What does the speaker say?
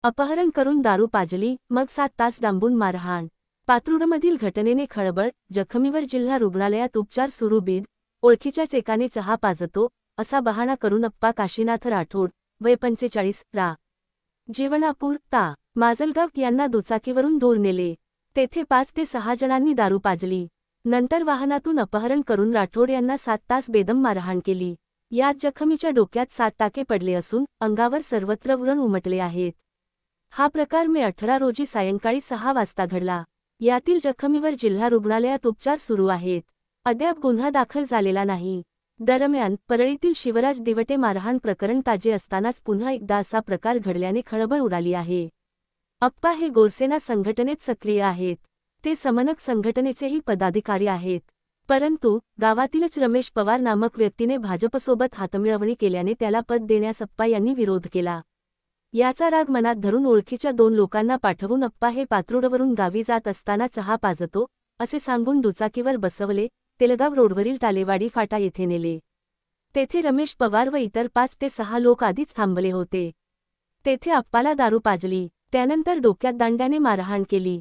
अपहरण करून दारू पाजली, मग 7 तास डांबून मारहाण. पात्रूडमधील घटनेने खळबळ, जखमीवर जिल्हा रुग्णालयात उपचार सुरू. बीड. ओळखीच्याच एकाने चहा पाजतो असा बहाणा करून अप्पा काशीनाथ राठोड, वय 45, रा. जेवणापूर, ता. माजलगाव यांना दुचाकीवरून दूर नेले. तेथे 5 ते 6 जणांनी दारू पाजली. नंतर वाहनातून अपहरण करून राठोड यांना 7 तास बेदम मारहाण केली. यात जखमीच्या डोक्यात 7 टाके पडले असून अंगावर सर्वत्र व्रण उमटले आहेत. हा प्रकार मे 18 रोजी सायंकाळी 6 वाजता घडला. यातील जखमीवर जिल्हा रुग्णालयात उपचार सुरू आहेत. अद्याप गुन्हा दाखल झालेला नाही. दरम्यान, परळीतील शिवराज दिवटे मारहाण प्रकरण ताजे असतानाच पुन्हा एकदा असा प्रकार घडल्याने खळबळ उडाली आहे. अप्पा हे गोरसेना संघटनेत सक्रिय आहेत. ते समनक संघटनेचेही पदाधिकारी आहेत. परंतु, गावातीलच रमेश पवार नामक व्यक्तीने भाजपसोबत हातमिळवणी केल्याने त्याला पद देण्यास अप्पा यांनी विरोध केला. याचा राग मनात धरून ओळखीच्या 2 लोकांना पाठवून अप्पा हे पात्रूडवरून गावी जात असताना चहा पाजतो असे सांगून दुचाकीवर बसवले, तेलगाव रोडवरील टालेवाडी फाटा येथे नेले. तेथे रमेश पवार व इतर 5 ते 6 लोक आधीच थांबले होते. तेथे अप्पाला दारू पाजली. त्यानंतर डोक्यात दांड्याने मारहाण केली.